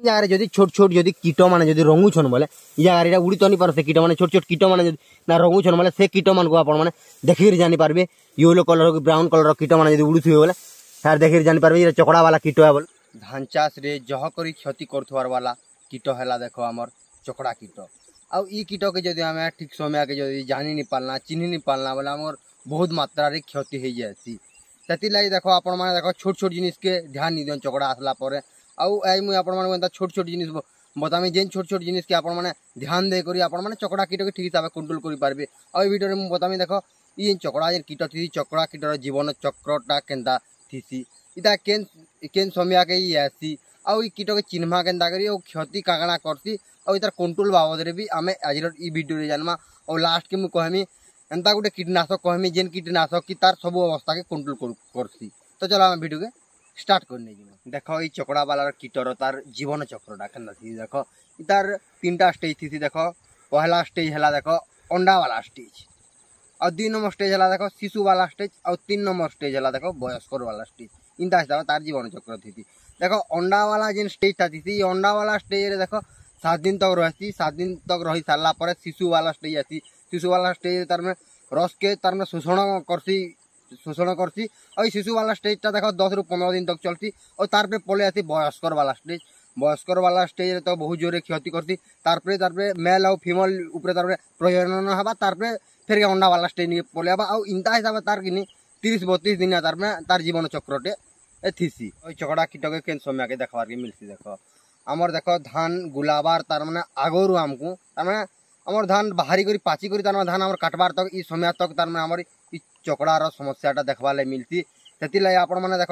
जगह जदि छोट छोट जदि कीट मैंने जदि रंगुछन बोले जगह उड़ी तो नहीं पार से कीट मैंने छोट छोट कीट मैंने ना रंगुछन बोले से कीट मान को आपने देखिक जानी पारे येलो कलर ब्राउन कलर कीट मैंने जब उड़ुवे बोले यार देखिक जानी पारे ये चकड़ा वाला कीट है बोले धान चाष रे जह करी क्षति कर वाला कीट है देख आमर चकड़ा कीट आउ ई कीट के जदि आम ठीक समय के जदि जानी नहीं पारना चिन्ह नहीं पारना बोले आमर बहुत मात्रा रे क्षति हो जाती से देख आपण मैंने देख छोट छोट जिनिस के ध्यान नहीं दियन चकड़ा आसला आउ मुझे आप छोट छोट जिनिस बतामी जेन छोट छोट जिनिस के आपण मैंने ध्यान दे करी आपण मैंने चकड़ा कीट के ठीक हिसाब से कंट्रोल कर पारे आ वीडियो में बतामी देख ये चकड़ा जेन कीट थी चकड़ा कीटर जीवन चक्रटा केन्ता थी इटा केन केन समय के ही आसी आउ कीट के चिन्हा केन्ता करी क्षति कागणा करसी और इतार कंट्रोल बाबद भी आम आज वीडियो जानमा और लास्ट के मुझे कहमी एंता गोटे कीटनाशक कहमी जेन कीटनाशक की तार सब अवस्था के कंट्रोल करसी। तो चलो आम वीडियो के स्टार्ट करने देख ये चकड़ा वाला कीटर तार जीवन चक्रटा केन्ता थी देख तार 3टा स्टेज थी देख पहला स्टेज है देख अंडा वाला स्टेज और 2 नंबर स्टेज है देख शिशु वाला स्टेज और 3 नंबर स्टेज है देख वयस्कर वाला स्टेज इनता हिसाब तार जीवन चक्र थी देख अंडा वाला जेन स्टेज थी अंडा वाला स्टेज देख 7 दिन तक रही 7 दिन तक रही सारा शिशु वाला स्टेज आसी शिशु वाला स्टेज तार में रस के तार में शोषण करसी और शिशु वाला स्टेजटा देख 10 ରୁ 15 दिन तक चलती और तार पे पले आसी वयस्कर वाला स्टेज तो बहुत जोरे क्षति करती तार मेल और फीमेल ऊपर तार प्रजनन हवा तार फिर अंडा वाला स्टेज नहीं पले आवा और इंता हिसाब तार कि 30-32 दिन तार जीवन चक्रटे थीसी चकड़ा कीट के समय के देखबार के मिलसी देख आमर देख धान गुलाबार तार मैंने आगरू आमको तार मैंने आमर धान बाहरी करी पाची करी तार धान आमर काटबार तक ई समय तक तार मैंने आमर चकड़ार समस्याटा देखबार लगे मिलती से आपण मैंने देख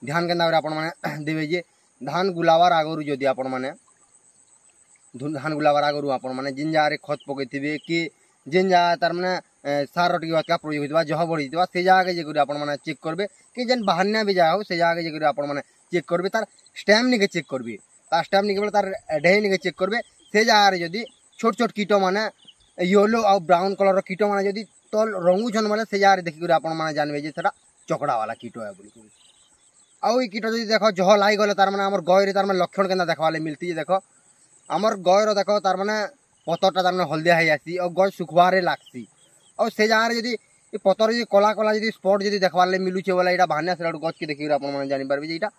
ध्यान के आपण मैंने देवे जे धान गुलाबार आगरू जदि आपण मैंने धान गुलाबार आगरू आपण मैंने जिन जगह खत पकईथे कि जेन जगह तार मैंने सार टी प्रयोग होता जह बढ़ी से जगह के आप चेक करेंगे कि जेन बाहरिया भी जगह हो से जगह के आप चेक करेंगे तार स्टैम्प निके चेक करेंगे तार स्टैम्प निके तार ढेई निके चेक करेंगे से जगह जदि छोट छोट कीट मैंने येलो और ब्राउन कलर कीट मैंने जदि तो रंगुछन बोले से जगह देखिक आप जानवे चकड़ा वाला कीट है बोल आउ कीट जब देख जह लाई गले तार मैंने गयर तार लक्षण के देखा मिलती देख आमर गयर देख तार मैंने पतरटा तार हलदिया हो जाती और गय सुखबारे लगसी और से जगह जदि पतर जी कला कला जी स्पट जी देखबार मिलूचे बोले यहाँ भानिया से गच के देखिए आप जापर यहाँ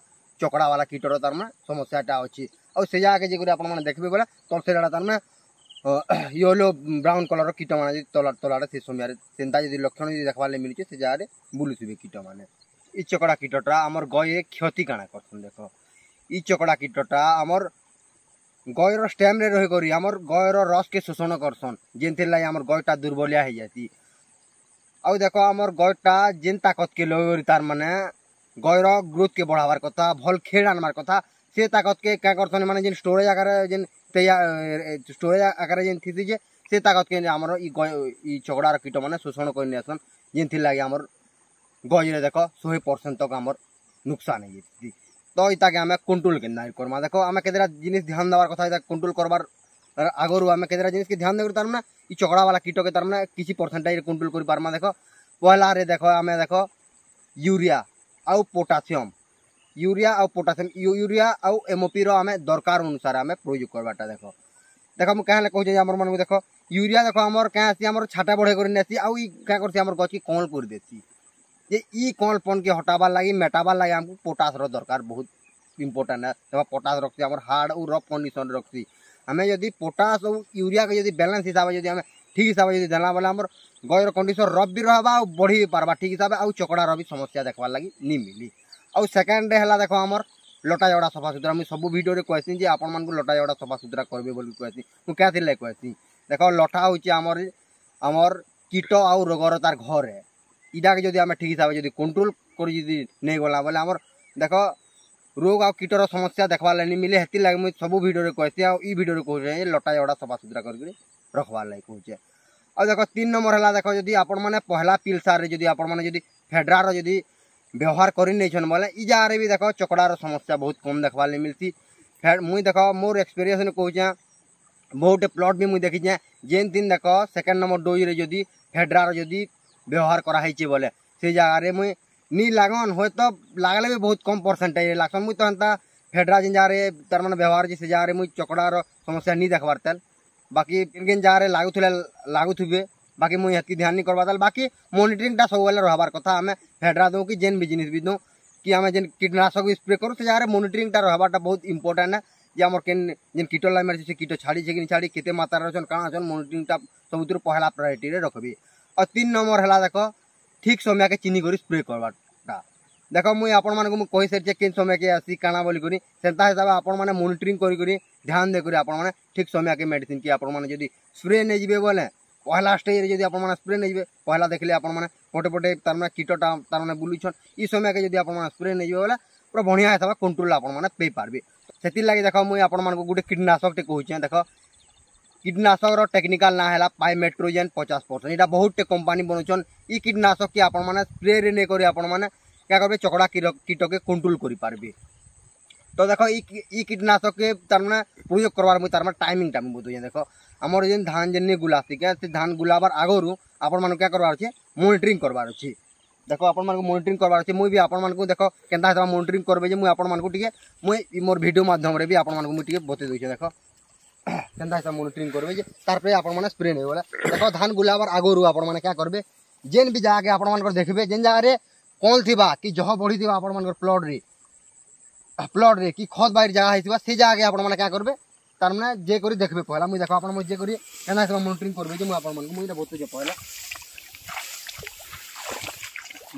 चकड़ा वाला कीटर तार समस्याटा अच्छी और से जगह के आप देखिए बोले तो से तार येलो ब्राउन कलर कीट मैंने तलाटे से समय से लक्षण जी देखबार मिलूचे से जगह बुलुवे कीट मैंने ई चकड़ा कीटटा आमर गये क्षति काଣା करसन देख ई चकड़ा कीटटा आमर गयर स्टेम रे रही करी आमर गयर रस के शोषण करसन जेनथिर लाई आमर गयटा दुर्बलिया हो जाती आउ देख आमर गयटा जेन ताकत के लगे तार माने गयर ग्रोथ के बढ़ावार कथा भल खेड़ आनबार कथा से ताकत के क्या करसन माने जेन स्टोरेज आकार जेन स्टोरेज आकार जेन थी जे से ताकत के आमर ई चकड़ार कीट माने शोषण कर नेसन जेनथिर लाई आमर गये देख 100% तक आमर नुकसान है तो इता के आम कंट्रोल के करमा देख आम के जिनिस ध्यान देवार कथा कंट्रोल करवार आगरू आम के जिनिस के ध्यान देकर तार ई चकड़ा वाला कीट के तार किसी परसेंटेज कंट्रोल कर पारमा देख पहला रे देख आम देख यूरिया आउ पोटासियम यूरिया आउ एमओपी रो आम दरकार अनुसार आम प्रयोग करवाटा देख देख मुझे क्या कहूँ आम मन देख यूरिया देख आमर क्या आसी आमर छाटा बढ़े कर नेसी आउ क्या करसी आमर गछ की कौल कर देसी जे ई कौलपन के हटाबार लगी मेटाबार लगी आमको पोटास दरकार बहुत इम्पोर्टेंट है देखो पोटास रखी आम हार्ड और रफ कंडीशन रखी आम जदि पोटास और यूरिया के जब बैलेंस हिसाब से जब ठीक हिसाब से देला बोले आम गयर कंडीशन रफ भी रहा और बढ़ी भी पार्बा ठीक हिसाब से चकड़ार भी समस्या देखबार लगी नहीं मिली आउ सेकेंड है देख आमर लटा जड़ा सफा सुतरा मुझे सब भिडियो कहसी जे आपण मानक लटा जड़ा सफा सुतरा करेंगे बोल कहसी मुझे क्या कहसी देख लटा हूँ आमर कीट आउ रोगर तार घर है इटा के जब आम ठीक हिसाब से कंट्रोल कर नहीं गला बोले आमर देख रोग आ कीटर समस्या देखबार नहीं मिले हेती लगे मुझे सब भिडियो कहसी आई भिडियो कहूँ लटा जड़ा सफा सुतरा कर रखबार लगे कहूँ और देख 3 नंबर है देख जदि आपण मैंने पहला पिल सारे जदि आपण मैंने जदि फेड्रार जदि व्यवहार कर नहीं बोले ई जगह भी देख चकड़ार समस्या बहुत कम देखबार मिलती मुई देख मोर एक्सपीरियंस कहूँ बहुत प्लट भी मुझे देखी जेन दिन देख सेकेंड नंबर डोज रे जदि फेड्रार जदि व्यवहार कराई बोले से जगह मुई नी लागन हो तो लागले भी बहुत कम परसेंटेज लागसन मुई तो एंता फेडरा जिन जहाँ तार मैंने व्यवहार से जहाँ मुझे चकड़ार समस्या नहीं देखबार तेल बाकी किन जहाँ लागुवे बाकी मुझे हेतु ध्यान नहीं करवा बाकी मॉनिटरिंगटा सब रहार कथा आम फेडरा दो कि जेन भी जिनिस भी दो कि आम जेन कीटनाशक स्प्रे करूँ से जहाँ मॉनिटरिंगटा रहाटा बहुत इंपोर्टेंट है जे आम जेन कीट लाइन से कीट छाड़ी कि छाड़ी केते मात्रा अच्छन काण अच्छन मॉनिटरिंगटा सब पहला प्रायोरिटी रखबी। और 3 नंबर है देख ठीक समय के चिनी कर स्प्रे करवाटा देख मुझे आपण मानक कही सारी कि समय के आसी काଣା बोलिक सेंता हिसाब से आपण मैंने मॉनिटरिंग करी ध्यान देकर आपण मैंने ठीक समय के मेडिसिन की आपण मैंने जब स्प्रे नहीं जी बोले पहला स्टेज जब आप स्प्रे नहीं जी पहला देखले आप पटे पटे तार कीटटा तार बुलूछन ई समय के जब आप स्प्रे नहीं जी बोले पूरा बढ़िया हिसाब से कंट्रोल आपने पे पार्बे से लगे देख मुझे आपण मानक गोटे कीटनाशक कहूँ देख कीटनाशक टेक्निकल ना है पाइमेट्रोजेन 50%। यहाँ बहुत कंपानी बनाऊन ई कीटनाशक की आपण मैंने स्प्रे नहीं करी आपण मैंने क्या करेंगे चकड़ा कीट के कंट्रोल करें। तो देख ई कीटनाशक के तार प्रयोग करवार मुझे तार टाइमिंगटा मुझे देख आमर जेन धान जेन गुलासी क्या धान गुलाबार आगरू आपण मानक क्या करवार अच्छे मॉनिटरिंग करवार अच्छे देख आपण मानक मॉनिटरिंग करवार अच्छे मुझे भी आपण मानक देख केनता हिसाब मॉनिटरिंग करबे मुझे आपण मानक टिके मुझे मोर वीडियो माध्यम रे भी आपण मानक मुझे बतई दूचे देख केनता हिसाब मॉनिटरिंग करबे तार पे आपण माने स्प्रे नहीं बोले देख धान गुलाबार आगरू आपण माने क्या करबे जेन भी जाके आपण मानक देखबे जेन जगह कौन थिबा कि जह बढ़ी थिबा आपण मानक प्लॉट रे कि खत बाहर जगह हिथिबा से जगह आपण माने क्या करबे तार माने जे करी देखबे पहला मुझे देख आपण जे करी केना हिसाब मॉनिटरिंग करबे जे मु आपण मानक मुझे बतई जे पहला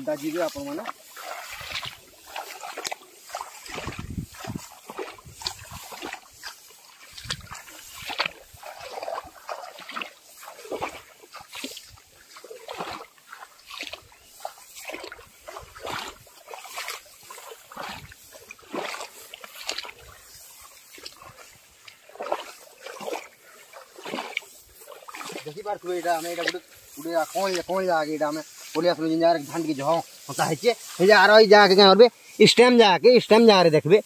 दाजीबे आपण माने देखी पार तुम एटा हमें एटा गुटे कौन जाके एटा हमें बोले असलो जिन जारे धान के जह होता है जे हे जा रही जाके क्या करबे स्टेम जाके देखबे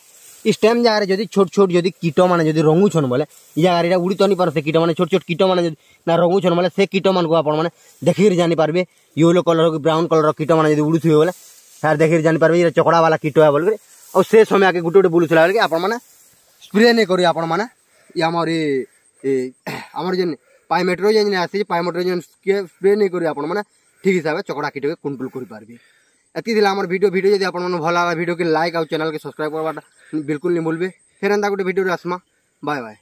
स्टेम जारे जदी छोट छोट जदी कीट माने जदी रंगु छन बोले ई जारे एटा उड़ी तो नहीं पार से कीट माने छोट छोट कीट माने जदी ना रंगु छन बोले से कीट मान को आपण माने देखिर जानि पारबे येलो कलर के ब्राउन कलर कीट माने जदी उड़ुथि बोले सार देखिर जानि पारबे ये चकड़ा वाला कीट है बोल और से समय के गुटे गुटे बुलुथला बोले आपण माने स्प्रे नहीं करी आपण माने ये हमर जेन पाइमेट्रोजेन आसी पाइमेट्रोजेन के स्प्रे नहीं करी आपण माने ठीक हिसाब से चकड़ा कीट के कंट्रोल करि पारबे। एति दिला हमर वीडियो जदि आपण माने भला वीडियो के लाइक और चैनल के सब्सक्राइब करवाटा बिल्कुल नहीं भूलबे। फिर एंता गुटे वीडियो रे आसमा बाय बाय।